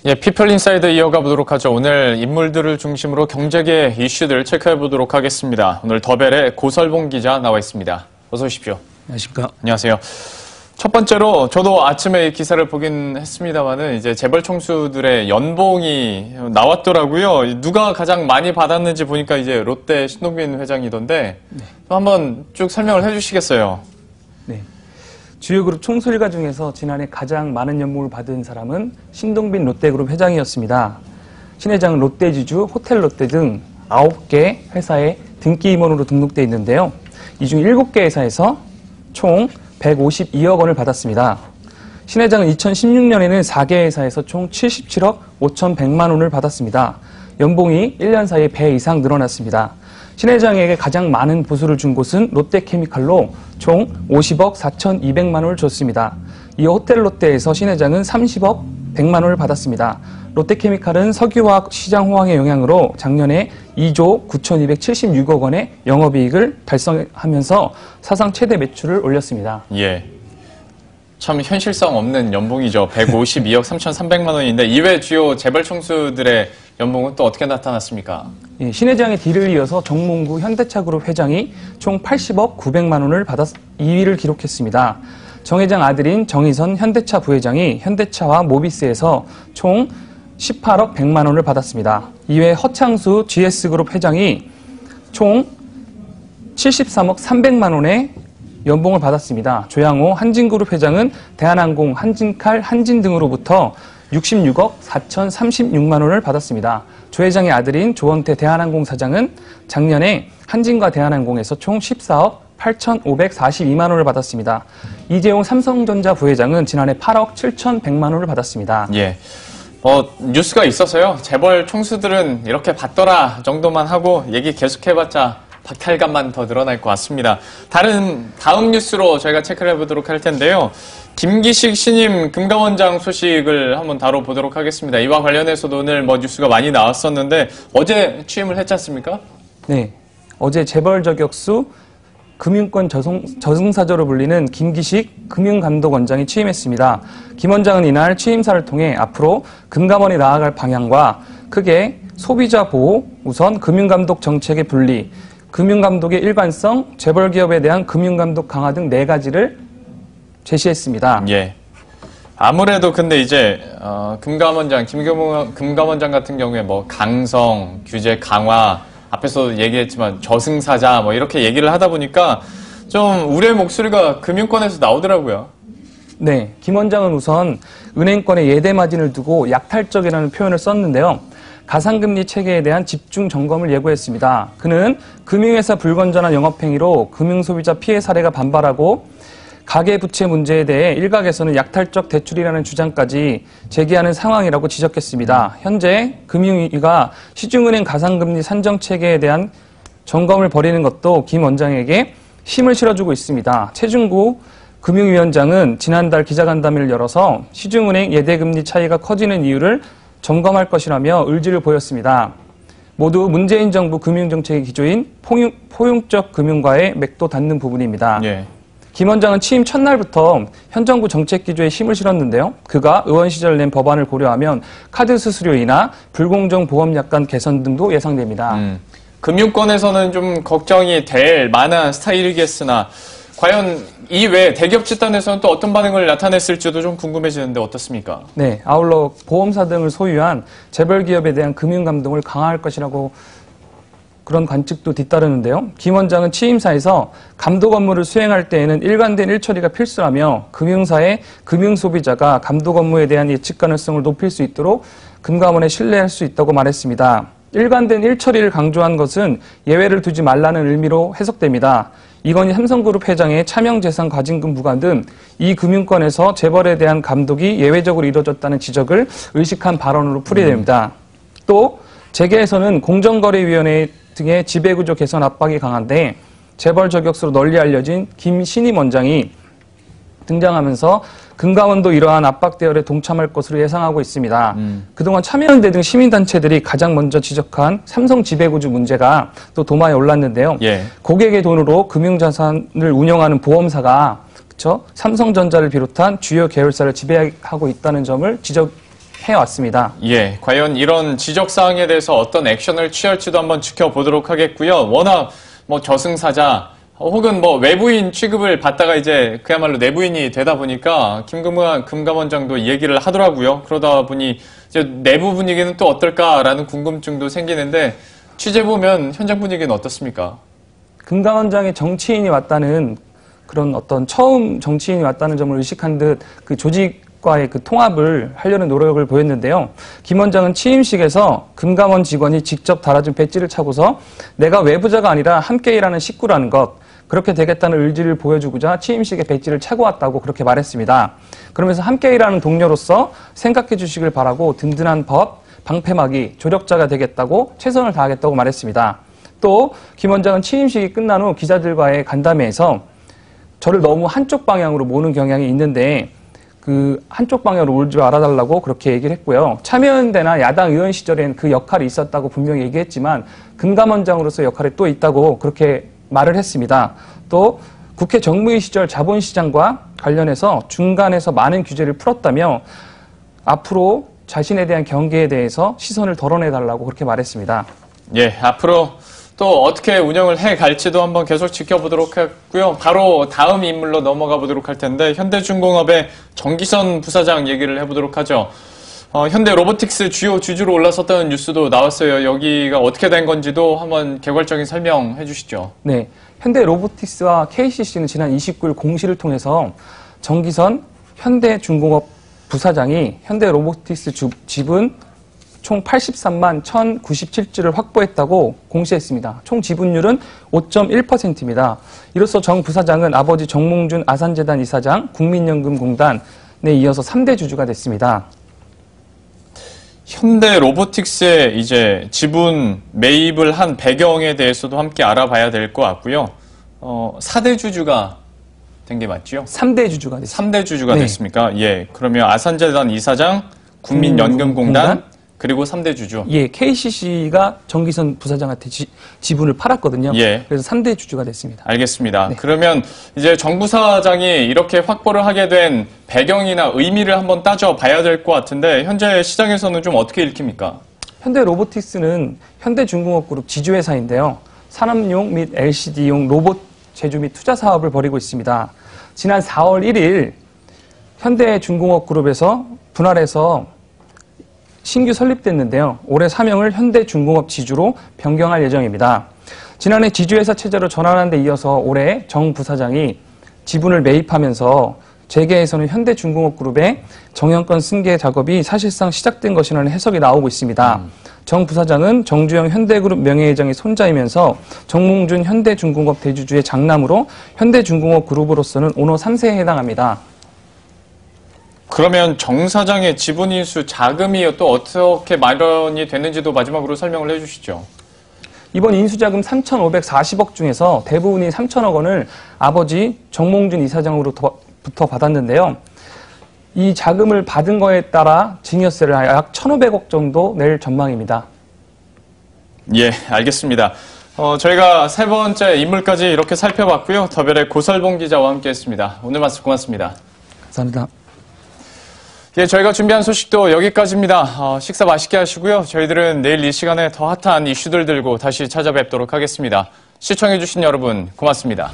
예, 피플 인사이드 이어가 보도록 하죠. 오늘 인물들을 중심으로 경제계 이슈들 체크해 보도록 하겠습니다. 오늘 더벨의 고설봉 기자 나와 있습니다. 어서 오십시오. 안녕하십니까. 안녕하세요. 첫 번째로 저도 아침에 이 기사를 보긴 했습니다만은 이제 재벌 총수들의 연봉이 나왔더라고요. 누가 가장 많이 받았는지 보니까 이제 롯데 신동빈 회장이던데 한번 쭉 설명을 해주시겠어요? 네. 주요 그룹 총수 일가 중에서 지난해 가장 많은 연봉을 받은 사람은 신동빈 롯데그룹 회장이었습니다. 신 회장은 롯데지주, 호텔롯데 등 9개 회사에 등기 임원으로 등록돼 있는데요. 이 중 7개 회사에서 총 152억 원을 받았습니다. 신 회장은 2016년에는 4개 회사에서 총 77억 5,100만 원을 받았습니다. 연봉이 1년 사이에 배 이상 늘어났습니다. 신 회장에게 가장 많은 보수를 준 곳은 롯데케미칼로 총 50억 4,200만 원을 줬습니다. 이 호텔롯데에서 신 회장은 30억 100만 원을 받았습니다. 롯데케미칼은 석유화학 시장 호황의 영향으로 작년에 2조 9,276억 원의 영업이익을 달성하면서 사상 최대 매출을 올렸습니다. 예. 참 현실성 없는 연봉이죠. 152억 3,300만 원인데 이외 주요 재벌 총수들의 연봉은 또 어떻게 나타났습니까? 예, 신 회장의 뒤를 이어서 정몽구 현대차그룹 회장이 총 80억 900만 원을 받아 2위를 기록했습니다. 정 회장 아들인 정의선 현대차 부회장이 현대차와 모비스에서 총 18억 100만 원을 받았습니다. 이외 허창수 GS그룹 회장이 총 73억 300만 원의 연봉을 받았습니다. 조양호 한진그룹 회장은 대한항공, 한진칼, 한진 등으로부터 66억 4,036만 원을 받았습니다. 조 회장의 아들인 조원태 대한항공 사장은 작년에 한진과 대한항공에서 총 14억 8,542만 원을 받았습니다. 이재용 삼성전자 부회장은 지난해 8억 7,100만 원을 받았습니다. 예. 뉴스가 있어서요. 재벌 총수들은 이렇게 받더라 정도만 하고 얘기 계속해봤자 박탈감만 더 늘어날 것 같습니다. 다음 뉴스로 저희가 체크를 해보도록 할 텐데요. 김기식 신임 금감원장 소식을 한번 다뤄보도록 하겠습니다. 이와 관련해서도 오늘 뉴스가 많이 나왔었는데 어제 취임을 했지 않습니까? 네. 어제 재벌 저격수 금융권 저승사자로 불리는 김기식 금융감독원장이 취임했습니다. 김 원장은 이날 취임사를 통해 앞으로 금감원이 나아갈 방향과 크게 소비자 보호, 우선 금융감독 정책의 분리, 금융감독의 일관성, 재벌기업에 대한 금융감독 강화 등 4가지를 제시했습니다. 예. 아무래도 근데 이제 금감원장, 금감원장 같은 경우에 강성, 규제 강화, 앞에서 얘기했지만 저승사자 이렇게 얘기를 하다 보니까 좀 우려의 목소리가 금융권에서 나오더라고요. 네, 김 원장은 우선 은행권의 예대 마진을 두고 약탈적이라는 표현을 썼는데요. 가상금리 체계에 대한 집중 점검을 예고했습니다. 그는 금융회사 불건전한 영업행위로 금융소비자 피해 사례가 반발하고 가계부채 문제에 대해 일각에서는 약탈적 대출이라는 주장까지 제기하는 상황이라고 지적했습니다. 현재 금융위가 시중은행 가상금리 산정체계에 대한 점검을 벌이는 것도 김 원장에게 힘을 실어주고 있습니다. 최중구 금융위원장은 지난달 기자간담회를 열어서 시중은행 예대금리 차이가 커지는 이유를 점검할 것이라며 의지를 보였습니다. 모두 문재인 정부 금융정책의 기조인 포용적 금융과의 맥도 닿는 부분입니다. 예. 김 원장은 취임 첫날부터 현 정부 정책 기조에 힘을 실었는데요. 그가 의원 시절 낸 법안을 고려하면 카드 수수료이나 불공정 보험 약관 개선 등도 예상됩니다. 금융권에서는 좀 걱정이 될 만한 스타일이겠으나 과연 이외에 대기업 집단에서는 또 어떤 반응을 나타냈을지도 좀 궁금해지는데 어떻습니까? 네, 아울러 보험사 등을 소유한 재벌 기업에 대한 금융 감독을 강화할 것이라고 그런 관측도 뒤따르는데요. 김 원장은 취임사에서 감독 업무를 수행할 때에는 일관된 일처리가 필수라며 금융사의 금융소비자가 감독 업무에 대한 예측 가능성을 높일 수 있도록 금감원에 신뢰할 수 있다고 말했습니다. 일관된 일처리를 강조한 것은 예외를 두지 말라는 의미로 해석됩니다. 이건희 삼성그룹 회장의 차명재산 과징금 부과 등 이 금융권에서 재벌에 대한 감독이 예외적으로 이뤄졌다는 지적을 의식한 발언으로 풀이됩니다. 또 재계에서는 공정거래위원회 등의 지배구조 개선 압박이 강한데 재벌 저격수로 널리 알려진 김 신임 원장이 등장하면서 금감원도 이러한 압박 대열에 동참할 것으로 예상하고 있습니다. 그동안 참여연대 등 시민단체들이 가장 먼저 지적한 삼성 지배구조 문제가 또 도마에 올랐는데요. 예. 고객의 돈으로 금융자산을 운영하는 보험사가 삼성전자를 비롯한 주요 계열사를 지배하고 있다는 점을 해왔습니다. 예, 과연 이런 지적사항에 대해서 어떤 액션을 취할지도 한번 지켜보도록 하겠고요. 워낙 뭐 저승사자 혹은 뭐 외부인 취급을 받다가 이제 그야말로 내부인이 되다 보니까 김금환 금감원장도 이 얘기를 하더라고요. 그러다 보니 이제 내부 분위기는 또 어떨까라는 궁금증도 생기는데 취재 보면 현장 분위기는 어떻습니까? 금감원장의 정치인이 왔다는 그런 어떤 처음 정치인이 왔다는 점을 의식한 듯 그 조직과의 그 통합을 하려는 노력을 보였는데요. 김 원장은 취임식에서 금감원 직원이 직접 달아준 배지를 차고서 내가 외부자가 아니라 함께 일하는 식구라는 것, 그렇게 되겠다는 의지를 보여주고자 취임식에 배지를 차고 왔다고 그렇게 말했습니다. 그러면서 함께 일하는 동료로서 생각해 주시길 바라고 든든한 법, 방패막이 조력자가 되겠다고 최선을 다하겠다고 말했습니다. 또 김 원장은 취임식이 끝난 후 기자들과의 간담회에서 저를 너무 한쪽 방향으로 모는 경향이 있는데 그 한쪽 방향으로 몰지 말아달라고 그렇게 얘기를 했고요. 참여연대나 야당 의원 시절엔 그 역할이 있었다고 분명히 얘기했지만 금감원장으로서 역할이 또 있다고 그렇게 말을 했습니다. 또 국회 정무위 시절 자본시장과 관련해서 중간에서 많은 규제를 풀었다며 앞으로 자신에 대한 경계에 대해서 시선을 덜어내달라고 그렇게 말했습니다. 예, 앞으로 또 어떻게 운영을 해갈지도 한번 계속 지켜보도록 하고요. 바로 다음 인물로 넘어가 보도록 할 텐데 현대중공업의 정기선 부사장 얘기를 해보도록 하죠. 현대 로보틱스 주요 주주로 올라섰다는 뉴스도 나왔어요. 여기가 어떻게 된 건지도 한번 개괄적인 설명해 주시죠. 네, 현대 로보틱스와 KCC는 지난 29일 공시를 통해서 정기선 현대중공업 부사장이 현대 로보틱스 지분 총 83만 1,097주를 확보했다고 공시했습니다. 총 지분율은 5.1%입니다. 이로써 정 부사장은 아버지 정몽준 아산재단 이사장, 국민연금공단에 이어서 3대 주주가 됐습니다. 현대 로보틱스의 이제 지분 매입을 한 배경에 대해서도 함께 알아봐야 될 것 같고요. 4대 주주가 된 게 맞죠? 3대 주주가 됐습니다. 3대 주주가 네. 됐습니까? 예. 그러면 아산재단 이사장, 국민연금공단, 그리고 3대 주주. 예, KCC가 정기선 부사장한테 지분을 팔았거든요. 예. 그래서 3대 주주가 됐습니다. 알겠습니다. 네. 그러면 이제 정 부사장이 이렇게 확보를 하게 된 배경이나 의미를 한번 따져봐야 될 것 같은데 현재 시장에서는 좀 어떻게 읽힙니까? 현대 로보틱스는 현대중공업그룹 지주회사인데요. 산업용 및 LCD용 로봇 제조 및 투자 사업을 벌이고 있습니다. 지난 4월 1일 현대중공업그룹에서 분할해서 신규 설립됐는데요. 올해 사명을 현대중공업 지주로 변경할 예정입니다. 지난해 지주회사 체제로 전환한 데 이어서 올해 정 부사장이 지분을 매입하면서 재계에서는 현대중공업그룹의 정형권 승계 작업이 사실상 시작된 것이라는 해석이 나오고 있습니다. 정 부사장은 정주영 현대그룹 명예회장의 손자이면서 정몽준 현대중공업 대주주의 장남으로 현대중공업 그룹으로서는 오너 3세에 해당합니다. 그러면 정 사장의 지분 인수 자금이 또 어떻게 마련이 됐는지도 마지막으로 설명을 해주시죠. 이번 인수자금 3,540억 중에서 대부분이 3천억 원을 아버지 정몽준 이사장으로부터 받았는데요. 이 자금을 받은 거에 따라 증여세를 약 1,500억 정도 낼 전망입니다. 예, 알겠습니다. 저희가 세 번째 인물까지 이렇게 살펴봤고요. 더별의 고설봉 기자와 함께했습니다. 오늘 말씀 고맙습니다. 감사합니다. 예, 저희가 준비한 소식도 여기까지입니다. 식사 맛있게 하시고요. 저희들은 내일 이 시간에 더 핫한 이슈들 들고 다시 찾아뵙도록 하겠습니다. 시청해주신 여러분 고맙습니다.